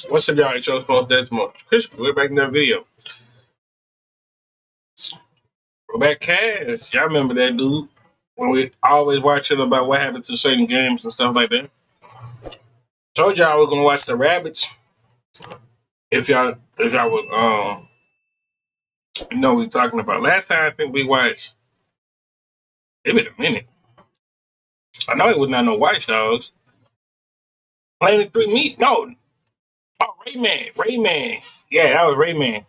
What's up, y'all? It's your most Dead Month. Chris, we're back in that video. We're back cast. Y'all remember that dude? When we always watching about what happened to certain games and stuff like that. Told y'all I was gonna watch the Rabbids. If y'all would know what we're talking about. Last time I think we watched it been a minute. I know it was not no Watch Dogs. Planet 3 Meat? No. Oh, Rayman. Rayman. Yeah, that was Rayman.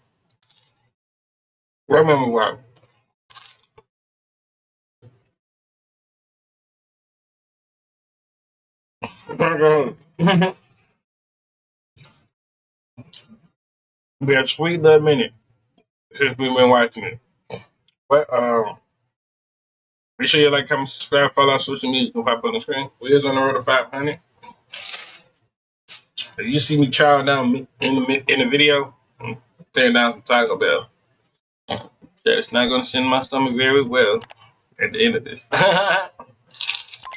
Remember what? Been a sweet little minute since we've been watching it. But make sure you like, comment, subscribe, follow our social media. Can pop on the screen. We is on the road to 500. If you see me chowing down in the video, I'm tearing down some Taco Bell. That's not going to send my stomach very well at the end of this.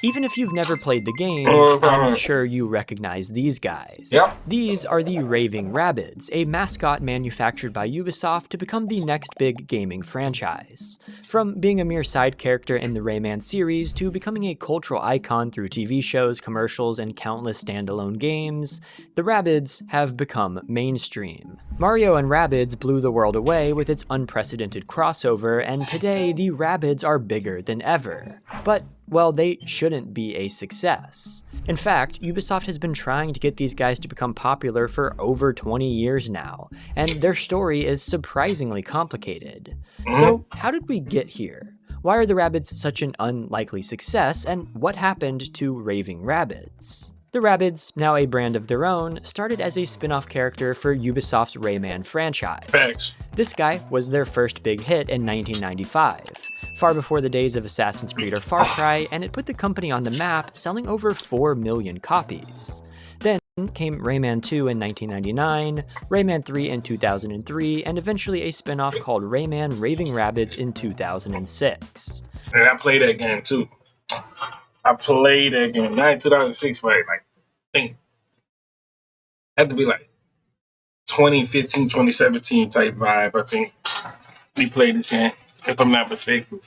Even if you've never played the games, I'm sure you recognize these guys. Yep. These are the Raving Rabbids, a mascot manufactured by Ubisoft to become the next big gaming franchise. From being a mere side character in the Rayman series to becoming a cultural icon through TV shows, commercials, and countless standalone games, the Rabbids have become mainstream. Mario and Rabbids blew the world away with its unprecedented crossover, and today the Rabbids are bigger than ever. But well, they shouldn't be a success. In fact, Ubisoft has been trying to get these guys to become popular for over 20 years now, and their story is surprisingly complicated. So, how did we get here? Why are the Rabbids such an unlikely success, and what happened to Raving Rabbids? The Rabbids, now a brand of their own, started as a spin-off character for Ubisoft's Rayman franchise. Facts. This guy was their first big hit in 1995. Far before the days of Assassin's Creed or Far Cry, and it put the company on the map, selling over 4 million copies. Then came Rayman 2 in 1999, Rayman 3 in 2003, and eventually a spin-off called Rayman Raving Rabbids in 2006. And I played that game too. I played that game. Not in 2006, but I think had to be like 2015, 2017 type vibe. I think we played this game, if I'm not mistaken.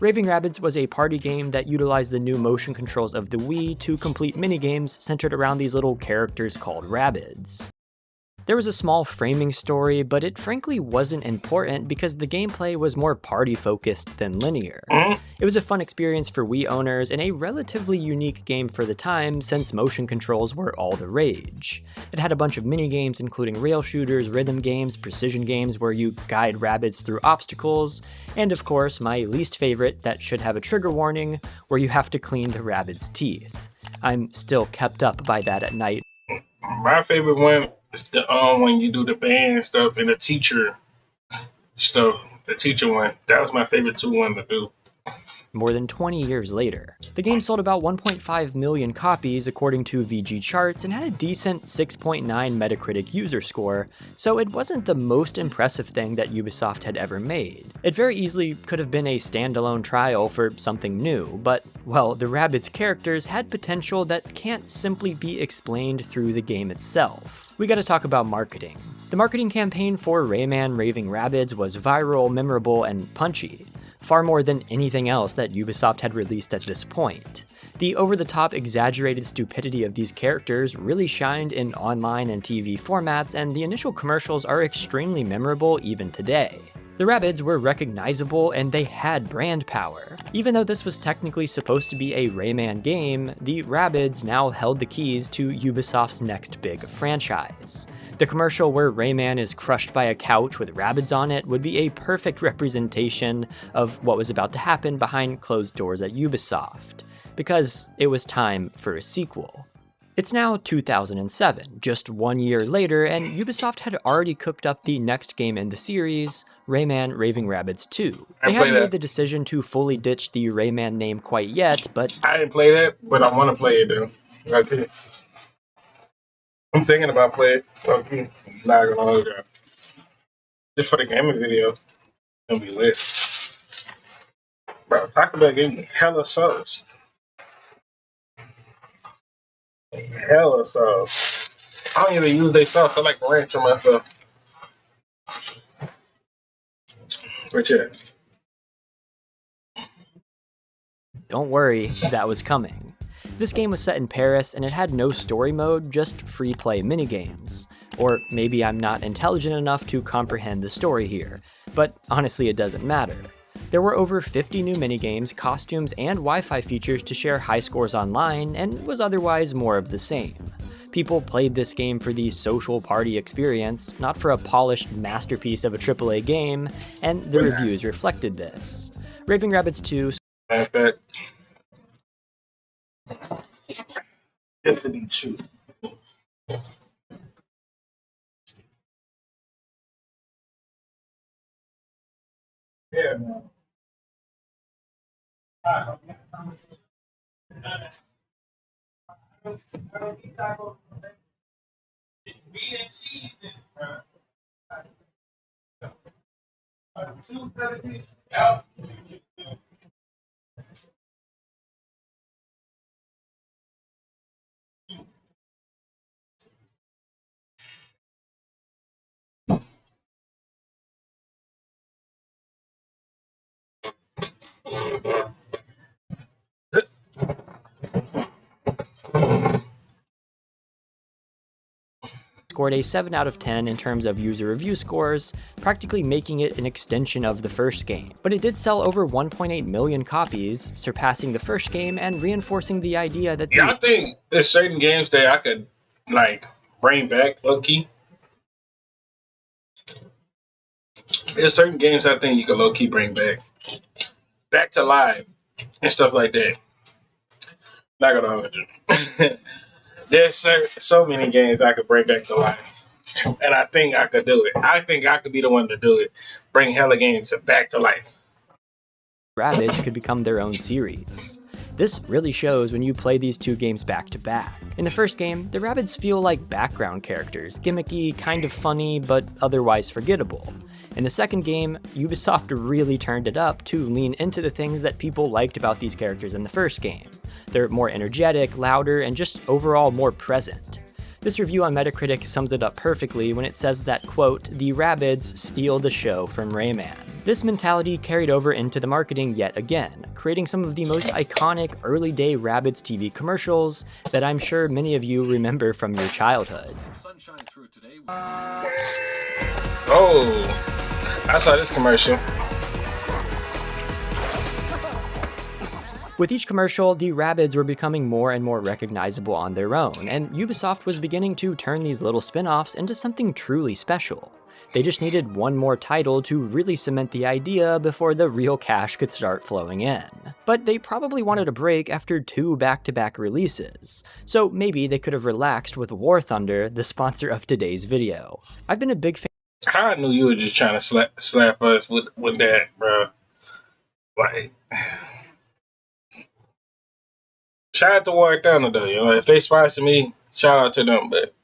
Raving Rabbids was a party game that utilized the new motion controls of the Wii to complete minigames centered around these little characters called Rabbids. There was a small framing story, but it frankly wasn't important because the gameplay was more party-focused than linear. It was a fun experience for Wii owners and a relatively unique game for the time since motion controls were all the rage. It had a bunch of minigames including rail shooters, rhythm games, precision games where you guide Rabbids through obstacles, and of course my least favorite that should have a trigger warning, where you have to clean the Rabbids' teeth. I'm still kept up by that at night. My favorite one is the when you do the band stuff and the teacher stuff. The teacher one. That was my favorite one to do. More than 20 years later. The game sold about 1.5 million copies according to VG charts and had a decent 6.9 Metacritic user score, so it wasn't the most impressive thing that Ubisoft had ever made. It very easily could have been a standalone trial for something new, but, well, the Rabbids characters had potential that can't simply be explained through the game itself. We gotta talk about marketing. The marketing campaign for Rayman Raving Rabbids was viral, memorable, and punchy. Far more than anything else that Ubisoft had released at this point. The over-the-top exaggerated stupidity of these characters really shined in online and TV formats, and the initial commercials are extremely memorable even today. The Rabbids were recognizable and they had brand power. Even though this was technically supposed to be a Rayman game, the Rabbids now held the keys to Ubisoft's next big franchise. The commercial where Rayman is crushed by a couch with Rabbids on it would be a perfect representation of what was about to happen behind closed doors at Ubisoft, because it was time for a sequel. It's now 2007, just 1 year later, and Ubisoft had already cooked up the next game in the series, Rayman Raving Rabbids 2. They hadn't made the decision to fully ditch the Rayman name quite yet, but... I didn't play that, but I want to play it though. Okay. I'm thinking about playing it. Okay. Not gonna hold you. Just for the gaming video, it'll be lit. Bro, Taco Bell gave me hella sauce. Hella sauce. I don't even use their sauce. I like ranch on myself. But yeah. Don't worry, that was coming. This game was set in Paris and it had no story mode, just free play minigames. Or maybe I'm not intelligent enough to comprehend the story here, but honestly it doesn't matter. There were over 50 new minigames, costumes, and Wi-Fi features to share high scores online, and was otherwise more of the same. People played this game for the social party experience, not for a polished masterpiece of a AAA game, and the reviews reflected this. Raving Rabbids 2 Definitely true. Yeah, man. scored a 7 out of 10 in terms of user review scores, practically making it an extension of the first game. But it did sell over 1.8 million copies, surpassing the first game and reinforcing the idea that I think there's certain games that I could like bring back, low key. There's certain games I think you can low key bring back to life and stuff like that. Not gonna hold you. There's so many games I could bring back to life, and I think I could do it. I think I could be the one to do it. Bring hella games back to life. Rabbids could become their own series. This really shows when you play these two games back to back. In the first game, the Rabbids feel like background characters, gimmicky, kind of funny, but otherwise forgettable. In the second game, Ubisoft really turned it up to lean into the things that people liked about these characters in the first game. They're more energetic, louder, and just overall more present. This review on Metacritic sums it up perfectly when it says that, quote, "The Rabbids steal the show from Rayman." This mentality carried over into the marketing yet again, creating some of the most iconic early-day Rabbids TV commercials that I'm sure many of you remember from your childhood. Oh, I saw this commercial. With each commercial, the Rabbids were becoming more and more recognizable on their own, and Ubisoft was beginning to turn these little spin-offs into something truly special. They just needed one more title to really cement the idea before the real cash could start flowing in. But they probably wanted a break after 2 back-to-back releases, so maybe they could have relaxed with War Thunder, the sponsor of today's video. I've been a big fan. I knew you were just trying to slap us with that, bro. Like, shout out to War Thunder though. You know, if they sponsor me, shout out to them. But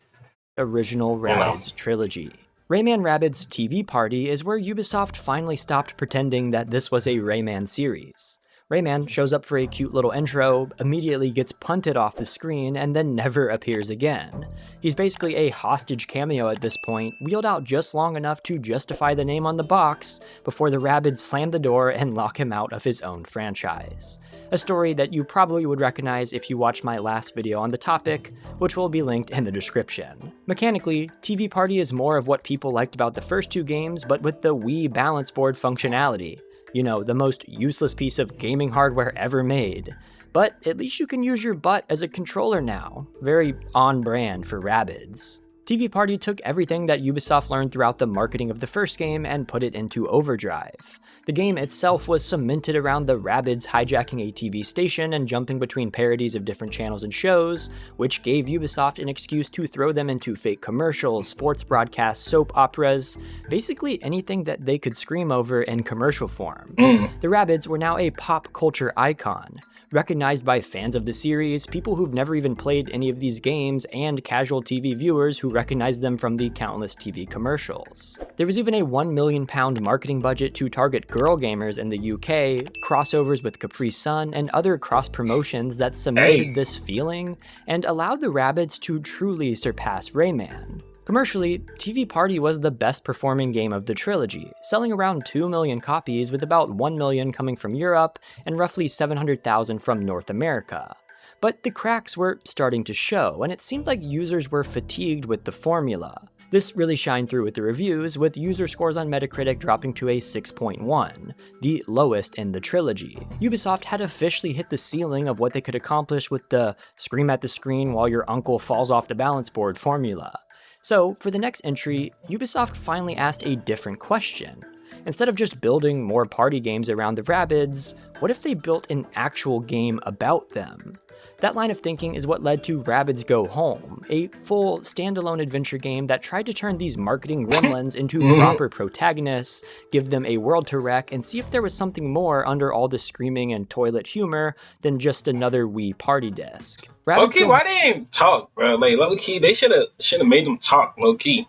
Original Rabbids trilogy. Rayman Rabbids TV Party is where Ubisoft finally stopped pretending that this was a Rayman series. Rayman shows up for a cute little intro, immediately gets punted off the screen, and then never appears again. He's basically a hostage cameo at this point, wheeled out just long enough to justify the name on the box before the Rabbids slam the door and lock him out of his own franchise. A story that you probably would recognize if you watched my last video on the topic, which will be linked in the description. Mechanically, TV Party is more of what people liked about the first 2 games, but with the Wii balance board functionality. You know, the most useless piece of gaming hardware ever made. But at least you can use your butt as a controller now. Very on brand for Rabbids. TV Party took everything that Ubisoft learned throughout the marketing of the first game and put it into overdrive. The game itself was cemented around the Rabbids hijacking a TV station and jumping between parodies of different channels and shows, which gave Ubisoft an excuse to throw them into fake commercials, sports broadcasts, soap operas, basically anything that they could scream over in commercial form. The Rabbids were now a pop culture icon. Recognized by fans of the series, people who've never even played any of these games, and casual TV viewers who recognize them from the countless TV commercials. There was even a £1 million marketing budget to target girl gamers in the UK, crossovers with Capri Sun, and other cross-promotions that cemented this feeling and allowed the Rabbids to truly surpass Rayman. Commercially, TV Party was the best performing game of the trilogy, selling around 2 million copies with about 1 million coming from Europe and roughly 700,000 from North America. But the cracks were starting to show, and it seemed like users were fatigued with the formula. This really shined through with the reviews, with user scores on Metacritic dropping to a 6.1, the lowest in the trilogy. Ubisoft had officially hit the ceiling of what they could accomplish with the scream at the screen while your uncle falls off the balance board formula. So, for the next entry, Ubisoft finally asked a different question. Instead of just building more party games around the Rabbids, what if they built an actual game about them? That line of thinking is what led to Rabbids Go Home, a full, standalone adventure game that tried to turn these marketing gremlins into proper protagonists, give them a world to wreck, and see if there was something more under all the screaming and toilet humor than just another Wii party disc. Low-key, why they didn't talk, bro? Like, low-key, they should have made them talk, low-key.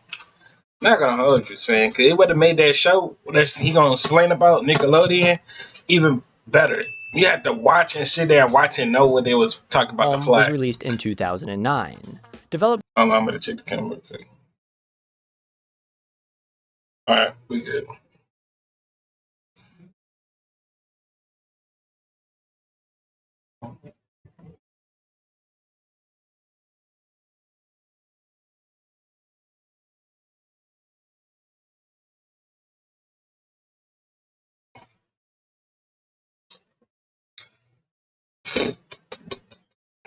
Not gonna hold you, saying, because it would have made that show that he gonna explain about Nickelodeon even better. You had to watch and sit there and watch and know what they was talking about. The flag was released in 2009. Developed. I'm gonna check the camera. Okay. All right, we good.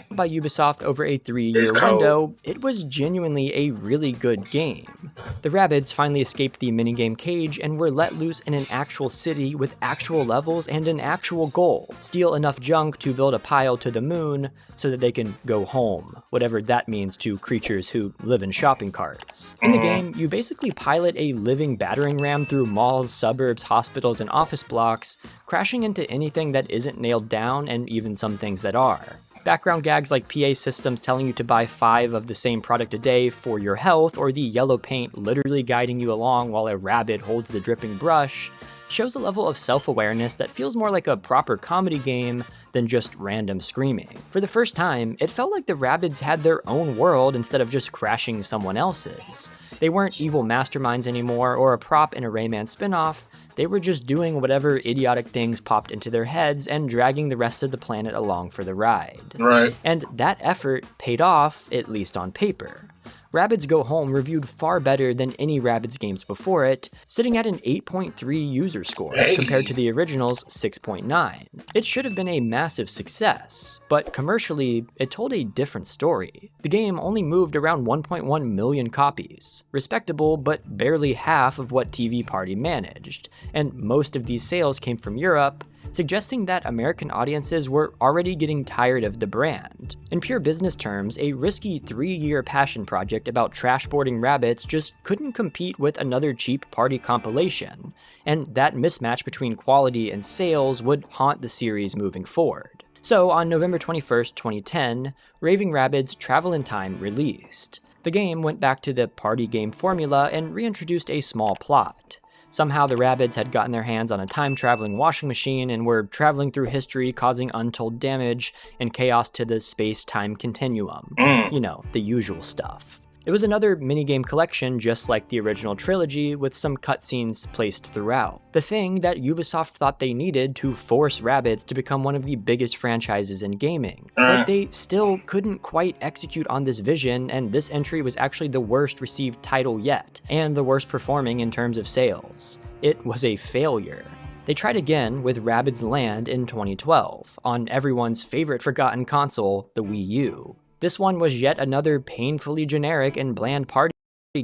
By Ubisoft over a 3-year window, it was genuinely a really good game. The Rabbids finally escaped the minigame cage and were let loose in an actual city with actual levels and an actual goal: steal enough junk to build a pile to the moon so that they can go home, whatever that means to creatures who live in shopping carts. In the game, you basically pilot a living battering ram through malls, suburbs, hospitals, and office blocks, crashing into anything that isn't nailed down and even some things that are. Background gags like PA systems telling you to buy 5 of the same product a day for your health, or the yellow paint literally guiding you along while a rabbit holds the dripping brush, shows a level of self-awareness that feels more like a proper comedy game than just random screaming. For the first time, it felt like the Rabbids had their own world instead of just crashing someone else's. They weren't evil masterminds anymore or a prop in a Rayman spin-off. They were just doing whatever idiotic things popped into their heads and dragging the rest of the planet along for the ride. Right. And that effort paid off, at least on paper. Rabbids Go Home reviewed far better than any Rabbids games before it, sitting at an 8.3 user score compared to the original's 6.9. It should have been a massive success, but commercially, it told a different story. The game only moved around 1.1 million copies, respectable but barely half of what TV Party managed, and most of these sales came from Europe, suggesting that American audiences were already getting tired of the brand. In pure business terms, a risky 3-year passion project about trashboarding rabbits just couldn't compete with another cheap party compilation, and that mismatch between quality and sales would haunt the series moving forward. So on November 21st, 2010, Raving Rabbids Travel in Time released. The game went back to the party game formula and reintroduced a small plot. Somehow the Rabbids had gotten their hands on a time-traveling washing machine and were traveling through history, causing untold damage and chaos to the space-time continuum. You know, the usual stuff. It was another minigame collection just like the original trilogy, with some cutscenes placed throughout. The thing that Ubisoft thought they needed to force Rabbids to become one of the biggest franchises in gaming. But they still couldn't quite execute on this vision, and this entry was actually the worst received title yet, and the worst performing in terms of sales. It was a failure. They tried again with Rabbids Land in 2012, on everyone's favorite forgotten console, the Wii U. This one was yet another painfully generic and bland party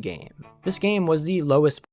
game. This game was the lowest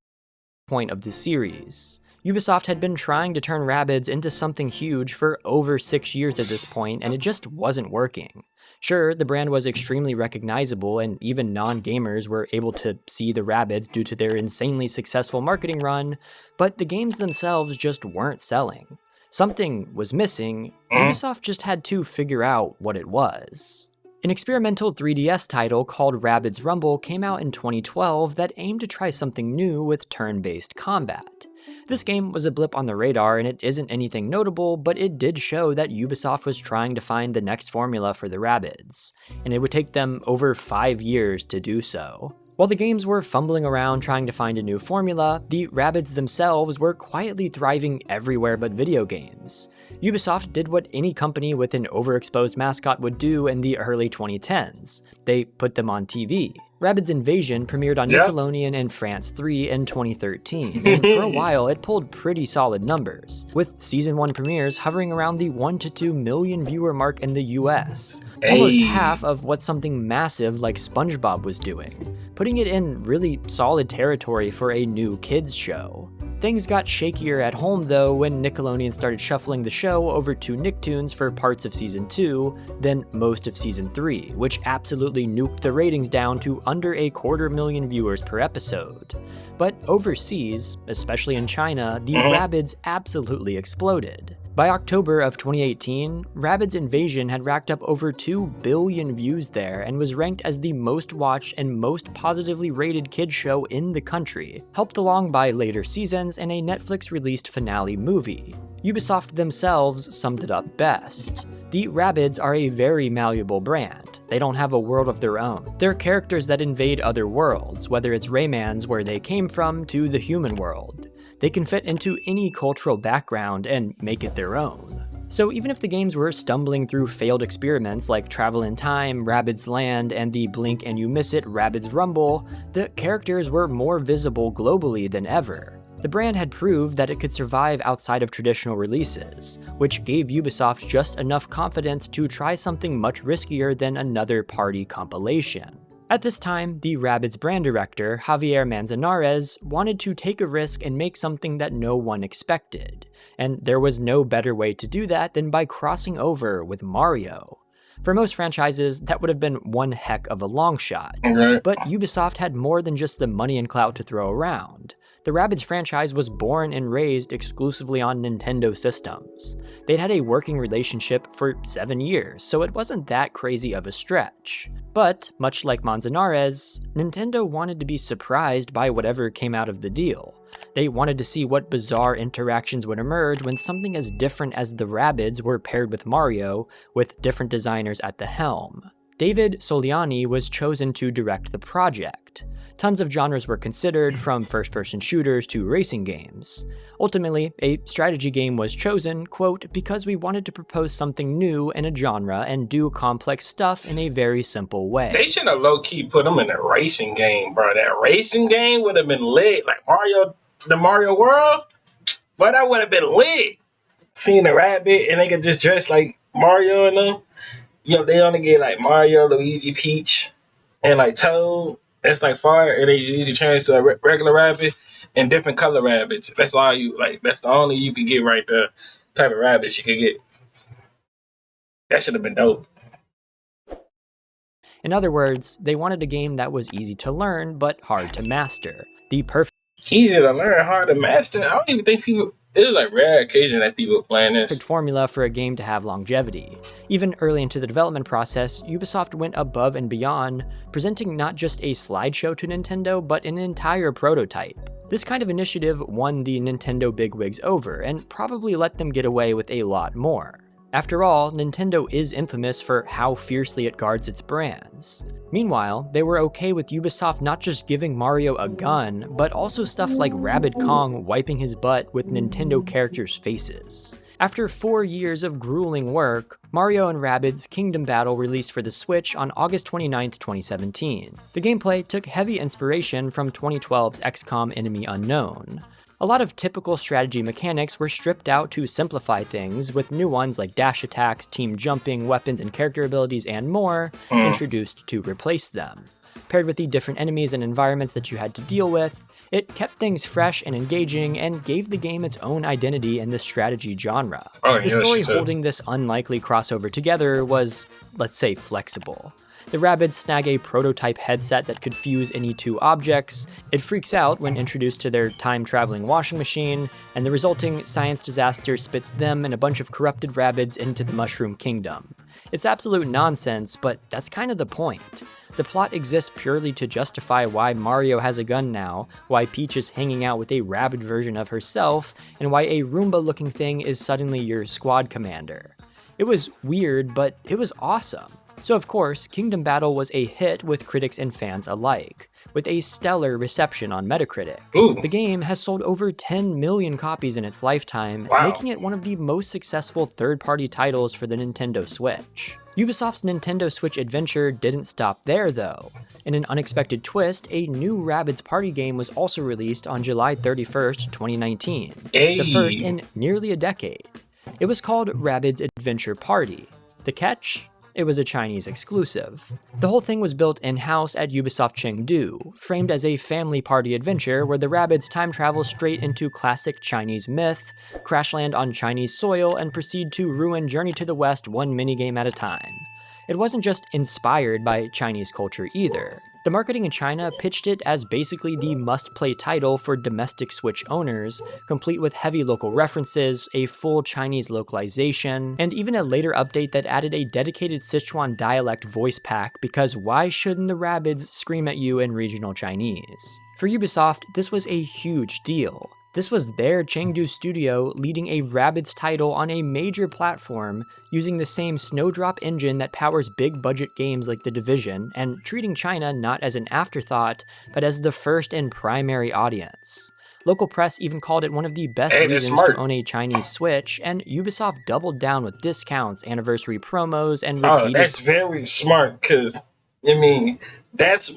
point of the series. Ubisoft had been trying to turn Rabbids into something huge for over 6 years at this point, and it just wasn't working. Sure, the brand was extremely recognizable, and even non-gamers were able to see the Rabbids due to their insanely successful marketing run, but the games themselves just weren't selling. Something was missing, Ubisoft just had to figure out what it was. An experimental 3DS title called Rabbids Rumble came out in 2012 that aimed to try something new with turn-based combat. This game was a blip on the radar and it isn't anything notable, but it did show that Ubisoft was trying to find the next formula for the Rabbids, and it would take them over 5 years to do so. While the games were fumbling around trying to find a new formula, the Rabbids themselves were quietly thriving everywhere but video games. Ubisoft did what any company with an overexposed mascot would do in the early 2010s. They put them on TV. Rabbids Invasion premiered on Nickelodeon and France 3 in 2013, and for a while it pulled pretty solid numbers, with Season 1 premieres hovering around the 1 to 2 million viewer mark in the US, almost half of what something massive like SpongeBob was doing, putting it in really solid territory for a new kids show. Things got shakier at home though when Nickelodeon started shuffling the show over to Nicktoons for parts of Season 2, then most of Season 3, which absolutely nuked the ratings down to under 250,000 viewers per episode. But overseas, especially in China, the Rabbids absolutely exploded. By October of 2018, Rabbids Invasion had racked up over 2 billion views there and was ranked as the most watched and most positively rated kids show in the country, helped along by later seasons and a Netflix-released finale movie. Ubisoft themselves summed it up best. The Rabbids are a very malleable brand. They don't have a world of their own. They're characters that invade other worlds, whether it's Rayman's where they came from to the human world. They can fit into any cultural background and make it their own. So even if the games were stumbling through failed experiments like Travel in Time, Rabbids Land, and the blink and you miss it Rabbids Rumble, the characters were more visible globally than ever. The brand had proved that it could survive outside of traditional releases, which gave Ubisoft just enough confidence to try something much riskier than another party compilation. At this time, the Rabbids brand director, Javier Manzanares, wanted to take a risk and make something that no one expected, and there was no better way to do that than by crossing over with Mario. For most franchises, that would have been one heck of a long shot, but Ubisoft had more than just the money and clout to throw around. The Rabbids franchise was born and raised exclusively on Nintendo systems. They'd had a working relationship for 7 years, so it wasn't that crazy of a stretch. But, much like Manzanares, Nintendo wanted to be surprised by whatever came out of the deal. They wanted to see what bizarre interactions would emerge when something as different as the Rabbids were paired with Mario, with different designers at the helm. David Soliani was chosen to direct the project. Tons of genres were considered, from first-person shooters to racing games. Ultimately, a strategy game was chosen, quote, because we wanted to propose something new in a genre and do complex stuff in a very simple way. They should have low-key put them in a racing game, bro. That racing game would have been lit. Like the Mario World, but that would have been lit. Seeing the rabbit and they could just dress like Mario and them. Yo, they only get like Mario, Luigi, Peach, and like Toad. That's like fire, and they can change to a regular rabbit and different color rabbits. That's all you like. That's the only you can get right there. Type of rabbits you can get. That should have been dope. In other words, they wanted a game that was easy to learn but hard to master. The perfect easy to learn, hard to master. I don't even think people. It's like rare occasion that people playing this. Formula for a game to have longevity. Even early into the development process, Ubisoft went above and beyond, presenting not just a slideshow to Nintendo, but an entire prototype. This kind of initiative won the Nintendo bigwigs over, and probably let them get away with a lot more. After all, Nintendo is infamous for how fiercely it guards its brands. Meanwhile, they were okay with Ubisoft not just giving Mario a gun, but also stuff like Rabbid Kong wiping his butt with Nintendo characters' faces. After 4 years of grueling work, Mario and Rabbids Kingdom Battle released for the Switch on August 29, 2017. The gameplay took heavy inspiration from 2012's XCOM Enemy Unknown. A lot of typical strategy mechanics were stripped out to simplify things, with new ones like dash attacks, team jumping, weapons and character abilities, and more introduced to replace them. Paired with the different enemies and environments that you had to deal with, it kept things fresh and engaging and gave the game its own identity in the strategy genre. The story holding this unlikely crossover together was, let's say, flexible. The Rabbids snag a prototype headset that could fuse any two objects, it freaks out when introduced to their time-traveling washing machine, and the resulting science disaster spits them and a bunch of corrupted Rabbids into the Mushroom Kingdom. It's absolute nonsense, but that's kind of the point. The plot exists purely to justify why Mario has a gun now, why Peach is hanging out with a Rabbid version of herself, and why a Roomba-looking thing is suddenly your squad commander. It was weird, but it was awesome. So of course, Kingdom Battle was a hit with critics and fans alike, with a stellar reception on Metacritic. Ooh. The game has sold over 10 million copies in its lifetime, making it one of the most successful third-party titles for the Nintendo Switch. Ubisoft's Nintendo Switch adventure didn't stop there though. In an unexpected twist, a new Rabbids party game was also released on July 31st, 2019, the first in nearly a decade. It was called Rabbids Adventure Party. The catch? It was a Chinese exclusive. The whole thing was built in-house at Ubisoft Chengdu, framed as a family party adventure where the Rabbids time travel straight into classic Chinese myth, crash land on Chinese soil, and proceed to ruin Journey to the West one minigame at a time. It wasn't just inspired by Chinese culture either. The marketing in China pitched it as basically the must-play title for domestic Switch owners, complete with heavy local references, a full Chinese localization, and even a later update that added a dedicated Sichuan dialect voice pack because why shouldn't the Rabbids scream at you in regional Chinese? For Ubisoft, this was a huge deal. This was their Chengdu studio leading a Rabbids title on a major platform, using the same Snowdrop engine that powers big-budget games like The Division, and treating China not as an afterthought, but as the first and primary audience. Local press even called it one of the best reasons to own a Chinese Switch, and Ubisoft doubled down with discounts, anniversary promos, and repeated... Oh, that's very smart, because, I mean, that's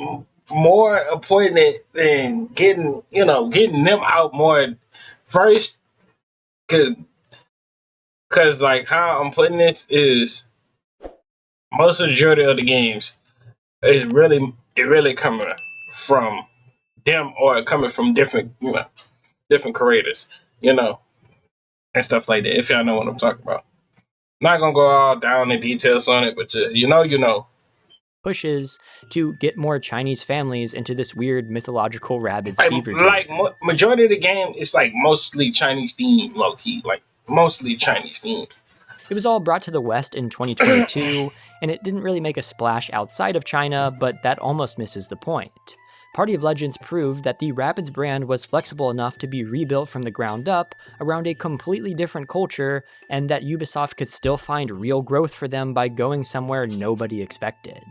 more important than getting them out more first, because like how I'm putting this is most of the majority of the games is really coming from them or coming from different creators, and stuff like that. If y'all know what I'm talking about, not gonna go all down in details on it, but you know. Pushes to get more Chinese families into this weird mythological Rabbids fever dream. Like majority of the game is like mostly Chinese themed, low key, like mostly Chinese themed. It was all brought to the West in 2022, and it didn't really make a splash outside of China, but that almost misses the point. Party of Legends proved that the Rabbids brand was flexible enough to be rebuilt from the ground up around a completely different culture, and that Ubisoft could still find real growth for them by going somewhere nobody expected.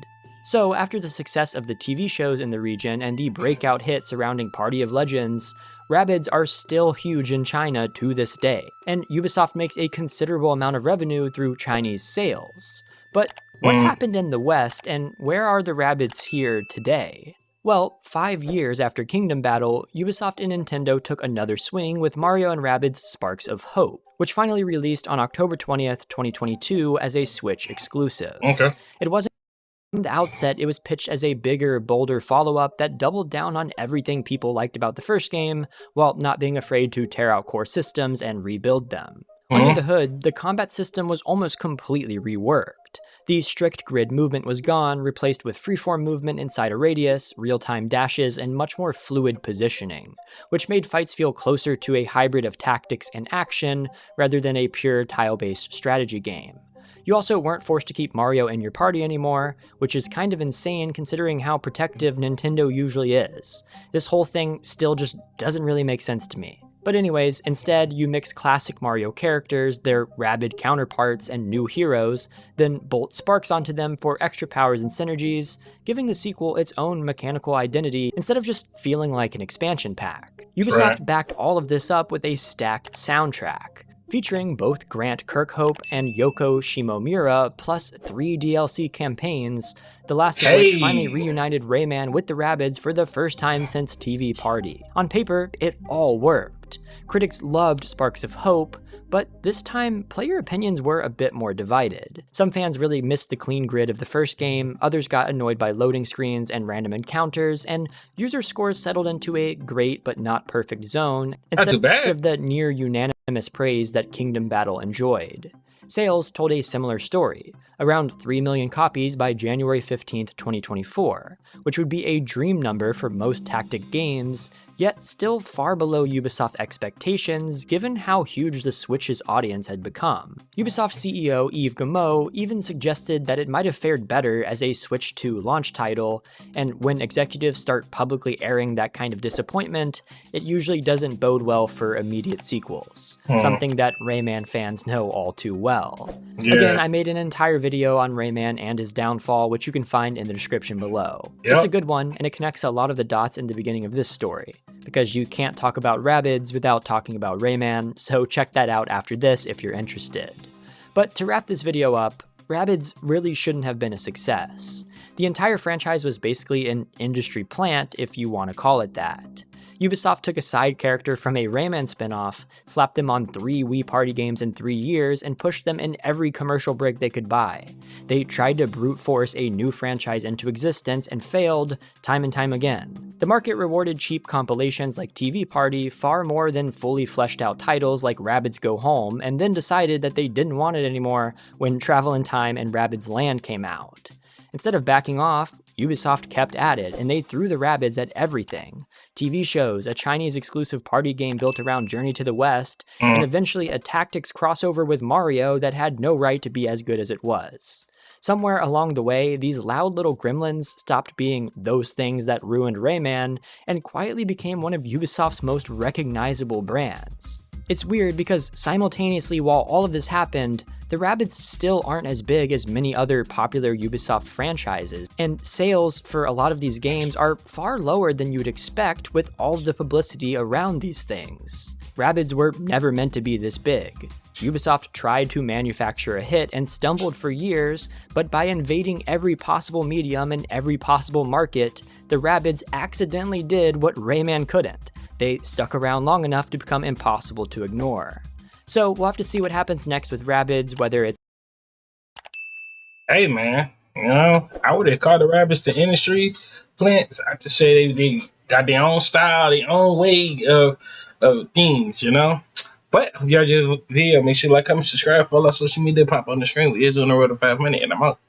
So, after the success of the TV shows in the region and the breakout hit surrounding Party of Legends, Rabbids are still huge in China to this day, and Ubisoft makes a considerable amount of revenue through Chinese sales. But what happened in the West, and where are the Rabbids here today? Well, 5 years after Kingdom Battle, Ubisoft and Nintendo took another swing with Mario and Rabbids Sparks of Hope, which finally released on October 20th, 2022 as a Switch exclusive. Okay. It wasn't From the outset, it was pitched as a bigger, bolder follow-up that doubled down on everything people liked about the first game, while not being afraid to tear out core systems and rebuild them. Under the hood, the combat system was almost completely reworked. The strict grid movement was gone, replaced with freeform movement inside a radius, real-time dashes, and much more fluid positioning, which made fights feel closer to a hybrid of tactics and action, rather than a pure tile-based strategy game. You also weren't forced to keep Mario in your party anymore, which is kind of insane considering how protective Nintendo usually is. This whole thing still just doesn't really make sense to me. But anyways, instead you mix classic Mario characters, their Rabbid counterparts, and new heroes, then bolt Sparks onto them for extra powers and synergies, giving the sequel its own mechanical identity instead of just feeling like an expansion pack. Ubisoft backed all of this up with a stacked soundtrack, featuring both Grant Kirkhope and Yoko Shimomura, plus 3 DLC campaigns, the last of which finally reunited Rayman with the Rabbids for the first time since TV Party. On paper, it all worked. Critics loved Sparks of Hope, but this time, player opinions were a bit more divided. Some fans really missed the clean grid of the first game, others got annoyed by loading screens and random encounters, and user scores settled into a great but not perfect zone, instead of the near unanimous praise that Kingdom Battle enjoyed. Sales told a similar story, around 3 million copies by January 15, 2024, which would be a dream number for most tactic games, yet still far below Ubisoft expectations given how huge the Switch's audience had become. Ubisoft CEO Yves Guillemot even suggested that it might have fared better as a Switch 2 launch title, and when executives start publicly airing that kind of disappointment, it usually doesn't bode well for immediate sequels, something that Rayman fans know all too well. Yeah. Again, I made an entire video on Rayman and his downfall, which you can find in the description below. Yep. It's a good one, and it connects a lot of the dots in the beginning of this story, because you can't talk about Rabbids without talking about Rayman, so check that out after this if you're interested. But to wrap this video up, Rabbids really shouldn't have been a success. The entire franchise was basically an industry plant, if you want to call it that. Ubisoft took a side character from a Rayman spin-off, slapped them on 3 Wii Party games in 3 years, and pushed them in every commercial break they could buy. They tried to brute force a new franchise into existence and failed time and time again. The market rewarded cheap compilations like TV Party far more than fully fleshed out titles like Rabbids Go Home, and then decided that they didn't want it anymore when Travel in Time and Rabbids Land came out. Instead of backing off, Ubisoft kept at it, and they threw the Rabbids at everything. TV shows, a Chinese exclusive party game built around Journey to the West, and eventually a tactics crossover with Mario that had no right to be as good as it was. Somewhere along the way, these loud little gremlins stopped being those things that ruined Rayman, and quietly became one of Ubisoft's most recognizable brands. It's weird because simultaneously while all of this happened, the Rabbids still aren't as big as many other popular Ubisoft franchises, and sales for a lot of these games are far lower than you'd expect with all of the publicity around these things. Rabbids were never meant to be this big. Ubisoft tried to manufacture a hit and stumbled for years, but by invading every possible medium and every possible market, the Rabbids accidentally did what Rayman couldn't. They stuck around long enough to become impossible to ignore. So we'll have to see what happens next with Rabbids, whether it's... Hey man, I would have called the Rabbids the industry plants. I just say they got their own style, their own way of things, But if y'all just video, make sure to like, comment, subscribe, follow social media, pop on the screen. We is on the road to 5 minutes, and I'm out.